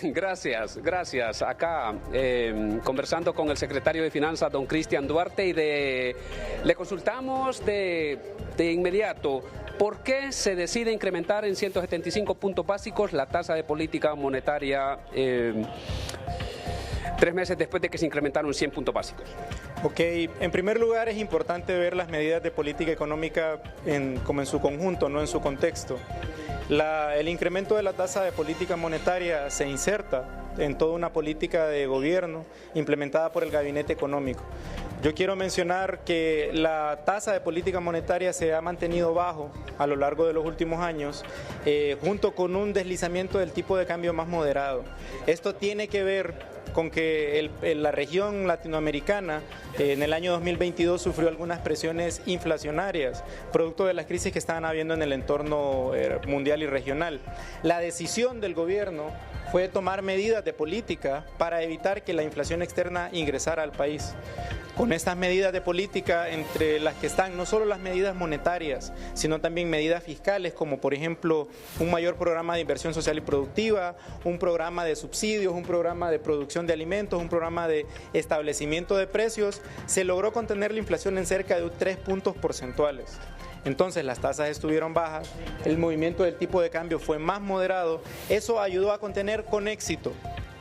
Gracias. Acá conversando con el secretario de Finanzas, don Cristian Duarte, y le consultamos de inmediato por qué se decide incrementar en 175 puntos básicos la tasa de política monetaria 3 meses después de que se incrementaron 100 puntos básicos. Ok, en primer lugar es importante ver las medidas de política económica como en su conjunto, no en su contexto. El incremento de la tasa de política monetaria se inserta en toda una política de gobierno implementada por el Gabinete Económico. Yo quiero mencionar que la tasa de política monetaria se ha mantenido bajo a lo largo de los últimos años, junto con un deslizamiento del tipo de cambio más moderado. Esto tiene que ver con que la región latinoamericana en el año 2022 sufrió algunas presiones inflacionarias, producto de las crisis que estaban habiendo en el entorno mundial y regional. La decisión del gobierno fue tomar medidas de política para evitar que la inflación externa ingresara al país. Con estas medidas de política, entre las que están no solo las medidas monetarias, sino también medidas fiscales, como por ejemplo un mayor programa de inversión social y productiva, un programa de subsidios, un programa de producción de alimentos, un programa de establecimiento de precios, se logró contener la inflación en cerca de 3 puntos porcentuales. Entonces las tasas estuvieron bajas, el movimiento del tipo de cambio fue más moderado, eso ayudó a contener con éxito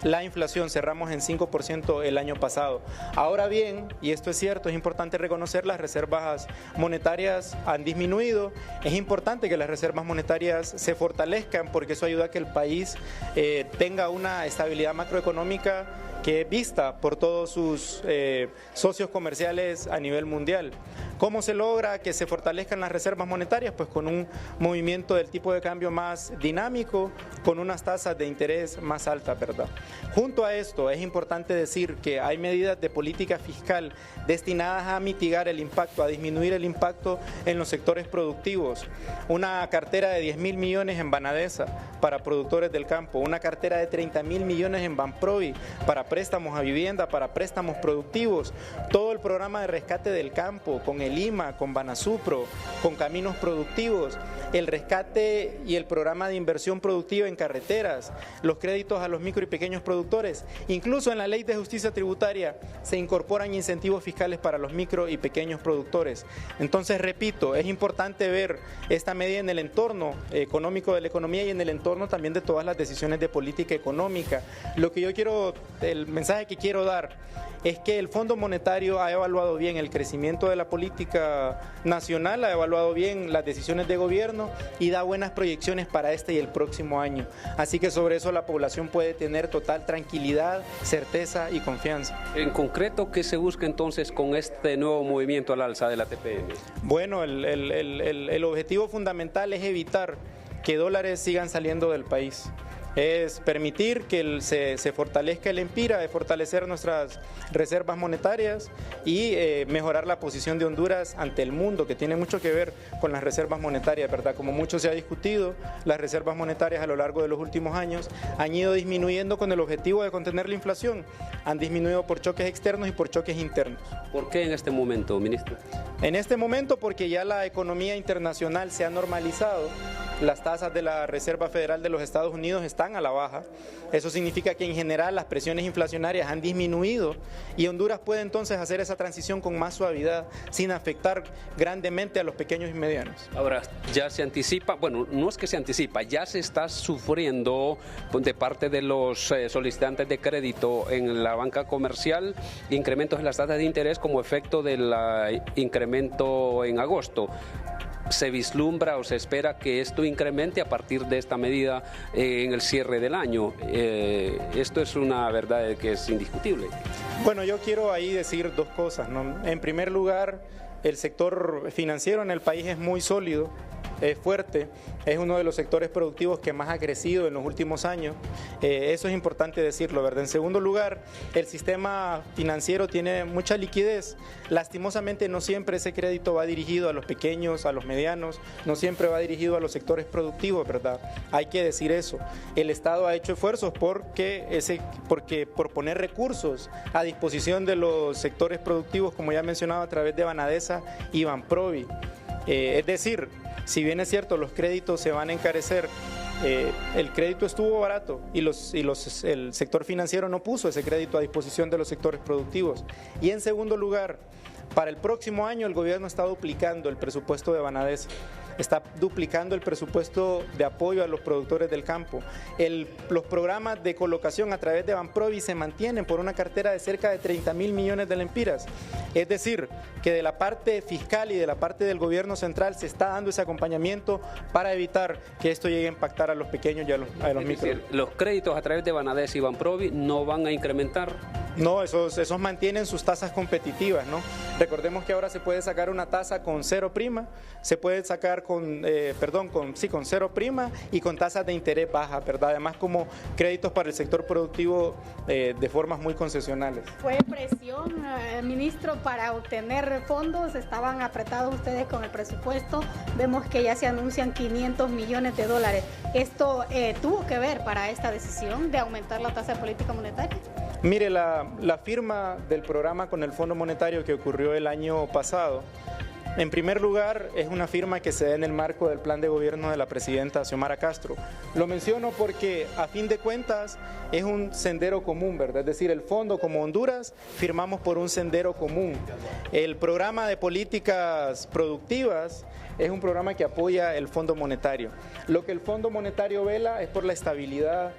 la inflación, cerramos en 5% el año pasado. Ahora bien, y esto es cierto, es importante reconocer, las reservas monetarias han disminuido, es importante que las reservas monetarias se fortalezcan porque eso ayuda a que el país tenga una estabilidad macroeconómica que es vista por todos sus socios comerciales a nivel mundial. ¿Cómo se logra que se fortalezcan las reservas monetarias? Pues con un movimiento del tipo de cambio más dinámico, con unas tasas de interés más altas, ¿verdad? Junto a esto, es importante decir que hay medidas de política fiscal destinadas a mitigar el impacto, a disminuir el impacto en los sectores productivos. Una cartera de 10.000 millones en Banadesa para productores del campo, una cartera de 30.000 millones en Banprovi para préstamos a vivienda, para préstamos productivos, todo el programa de rescate del campo con el IMA, con Banasupro, con Caminos Productivos, el rescate y el programa de inversión productiva en carreteras, los créditos a los micro y pequeños productores. Incluso en la Ley de Justicia Tributaria se incorporan incentivos fiscales para los micro y pequeños productores. Entonces, repito, es importante ver esta medida en el entorno económico de la economía y en el entorno también de todas las decisiones de política económica. El mensaje que quiero dar es que el Fondo Monetario ha evaluado bien el crecimiento de la política nacional, ha evaluado bien las decisiones de gobierno y da buenas proyecciones para este y el próximo año. Así que sobre eso la población puede tener total tranquilidad, certeza y confianza. En concreto, ¿qué se busca entonces con este nuevo movimiento al alza de la TPM? Bueno, el objetivo fundamental es evitar que dólares sigan saliendo del país. Es permitir que se fortalezca el EMPIRA, de fortalecer nuestras reservas monetarias y mejorar la posición de Honduras ante el mundo, que tiene mucho que ver con las reservas monetarias, ¿verdad? Como mucho se ha discutido, las reservas monetarias a lo largo de los últimos años han ido disminuyendo con el objetivo de contener la inflación, han disminuido por choques externos y por choques internos. ¿Por qué en este momento, ministro? En este momento porque ya la economía internacional se ha normalizado, las tasas de la Reserva Federal de los Estados Unidos están a la baja. Eso significa que en general las presiones inflacionarias han disminuido y Honduras puede entonces hacer esa transición con más suavidad, sin afectar grandemente a los pequeños y medianos. Ahora, ya se anticipa, bueno, no es que se anticipa, ya se está sufriendo de parte de los solicitantes de crédito en la banca comercial incrementos en las tasas de interés como efecto del incremento en agosto. ¿Se vislumbra o se espera que esto incremente a partir de esta medida en el cierre del año? Esto es una verdad que es indiscutible. Bueno, yo quiero ahí decir dos cosas, ¿no? En primer lugar, el sector financiero en el país es muy sólido, es fuerte, es uno de los sectores productivos que más ha crecido en los últimos años, eso es importante decirlo, ¿verdad? En segundo lugar, el sistema financiero tiene mucha liquidez, lastimosamente no siempre ese crédito va dirigido a los pequeños, a los medianos, no siempre va dirigido a los sectores productivos, ¿verdad? Hay que decir eso, el Estado ha hecho esfuerzos por poner recursos a disposición de los sectores productivos, como ya mencionaba, a través de Banadesa y Banprovi. Es decir, si bien es cierto los créditos se van a encarecer el crédito estuvo barato y el sector financiero no puso ese crédito a disposición de los sectores productivos. Y en segundo lugar, para el próximo año el gobierno está duplicando el presupuesto de Banades, está duplicando el presupuesto de apoyo a los productores del campo. Los programas de colocación a través de Banprovi se mantienen por una cartera de cerca de 30.000 millones de lempiras. Es decir, que de la parte fiscal y de la parte del gobierno central se está dando ese acompañamiento para evitar que esto llegue a impactar a los pequeños y a los micros. Los créditos a través de Banades y Banprovi no van a incrementar. No, esos mantienen sus tasas competitivas, ¿no? Recordemos que ahora se puede sacar una tasa con cero prima, se puede sacar con cero prima y con tasas de interés bajas, ¿verdad? Además como créditos para el sector productivo de formas muy concesionales. ¿Fue presión, ministro, para obtener fondos? ¿Estaban apretados ustedes con el presupuesto? Vemos que ya se anuncian 500 millones de dólares. ¿Esto tuvo que ver para esta decisión de aumentar la tasa de política monetaria? Mire, la firma del programa con el Fondo Monetario que ocurrió el año pasado, en primer lugar, es una firma que se da en el marco del plan de gobierno de la presidenta Xiomara Castro. Lo menciono porque, a fin de cuentas, es un sendero común, ¿verdad? Es decir, el fondo como Honduras firmamos por un sendero común. El programa de políticas productivas es un programa que apoya el Fondo Monetario. Lo que el Fondo Monetario vela es por la estabilidad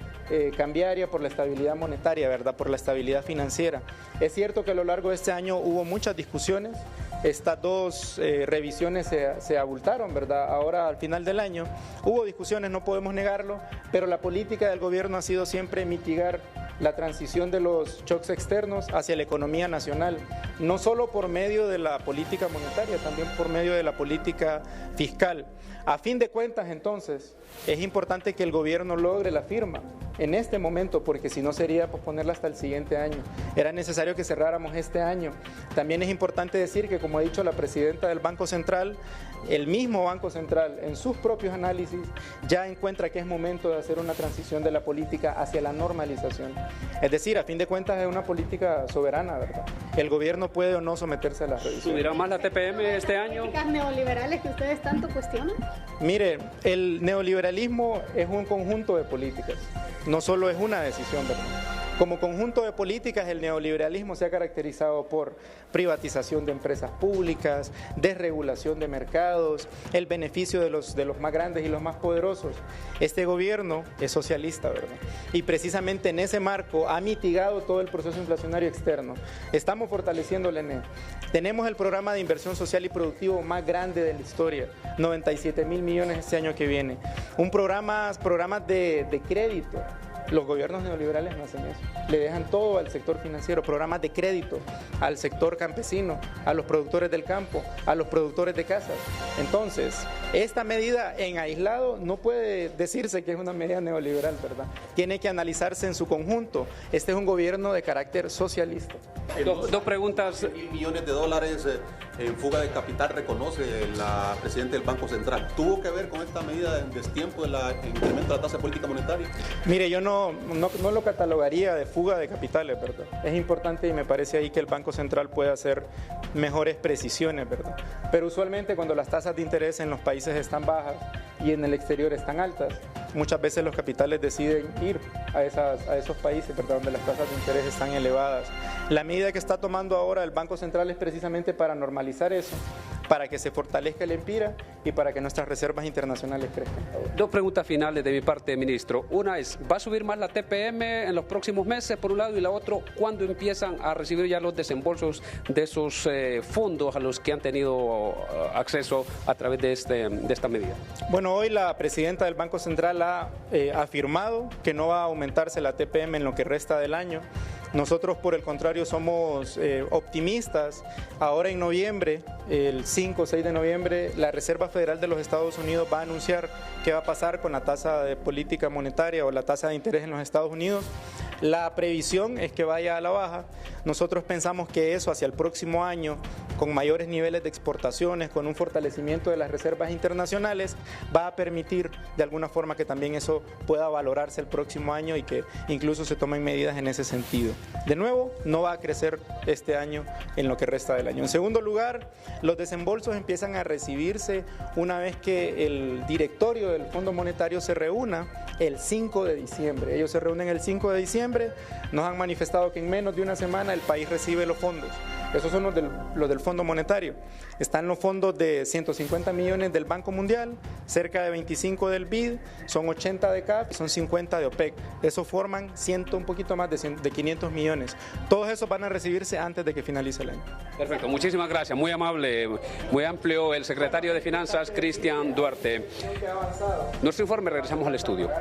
cambiaria, por la estabilidad monetaria, ¿verdad? Por la estabilidad financiera. Es cierto que a lo largo de este año hubo muchas discusiones. Estas dos revisiones se abultaron, ¿verdad? Ahora, al final del año, hubo discusiones, no podemos negarlo, pero la política del gobierno ha sido siempre mitigar la transición de los shocks externos hacia la economía nacional, no solo por medio de la política monetaria, también por medio de la política fiscal. A fin de cuentas, entonces, es importante que el gobierno logre la firma en este momento, porque si no sería posponerla hasta el siguiente año. Era necesario que cerráramos este año. También es importante decir que, como ha dicho la presidenta del Banco Central, el mismo Banco Central, en sus propios análisis, ya encuentra que es momento de hacer una transición de la política hacia la normalización. Es decir, a fin de cuentas es una política soberana, ¿verdad? El gobierno puede o no someterse a la revisión. ¿Subirá más la TPM este año? ¿Políticas neoliberales que ustedes tanto cuestionan? Mire, el neoliberalismo es un conjunto de políticas, no solo es una decisión, ¿verdad? Como conjunto de políticas, el neoliberalismo se ha caracterizado por privatización de empresas públicas, desregulación de mercados, el beneficio de los más grandes y los más poderosos. Este gobierno es socialista, ¿verdad? Y precisamente en ese marco ha mitigado todo el proceso inflacionario externo. Estamos fortaleciendo el ENE. Tenemos el programa de inversión social y productivo más grande de la historia, 97.000 millones este año que viene. Programas de crédito. Los gobiernos neoliberales no hacen eso. Le dejan todo al sector financiero, programas de crédito, al sector campesino, a los productores del campo, a los productores de casas. Entonces, esta medida en aislado no puede decirse que es una medida neoliberal, ¿verdad? Tiene que analizarse en su conjunto. Este es un gobierno de carácter socialista. Dos preguntas. $1.000 millones en fuga de capital, reconoce la presidenta del Banco Central. ¿Tuvo que ver con esta medida de destiempo del incremento de la tasa de política monetaria? Mire, yo no lo catalogaría de fuga de capitales, ¿verdad? Es importante y me parece ahí que el Banco Central puede hacer mejores precisiones, ¿verdad? Pero usualmente cuando las tasas de interés en los países están bajas y en el exterior están altas, muchas veces los capitales deciden ir a esos países, ¿verdad?, donde las tasas de interés están elevadas. La medida que está tomando ahora el Banco Central es precisamente para normalizar eso, para que se fortalezca el EMPIRA y para que nuestras reservas internacionales crezcan. Dos preguntas finales de mi parte, ministro. Una es, ¿va a subir más la TPM en los próximos meses, por un lado? Y la otra, ¿cuándo empiezan a recibir ya los desembolsos de esos fondos a los que han tenido acceso a través de esta medida? Bueno, hoy la presidenta del Banco Central ha afirmado que no va a aumentarse la TPM en lo que resta del año. Nosotros, por el contrario, somos optimistas. Ahora en noviembre, el 5 o 6 de noviembre, la Reserva Federal de los Estados Unidos va a anunciar qué va a pasar con la tasa de política monetaria o la tasa de interés en los Estados Unidos. La previsión es que vaya a la baja. Nosotros pensamos que eso hacia el próximo año con mayores niveles de exportaciones, con un fortalecimiento de las reservas internacionales, va a permitir de alguna forma que también eso pueda valorarse el próximo año y que incluso se tomen medidas en ese sentido. De nuevo, no va a crecer este año en lo que resta del año. En segundo lugar, los desembolsos empiezan a recibirse una vez que el directorio del Fondo Monetario se reúna el 5 de diciembre. Ellos se reúnen el 5 de diciembre, nos han manifestado que en menos de una semana el país recibe los fondos. Esos son los del Fondo Monetario. Están los fondos de 150 millones del Banco Mundial, cerca de 25 del BID, son 80 de CAF, son 50 de OPEC. Eso forman un poquito más de 500 millones. Todos esos van a recibirse antes de que finalice el año. Perfecto, muchísimas gracias. Muy amable, muy amplio el secretario de Finanzas, Cristian Duarte. Nuestro informe, regresamos al estudio.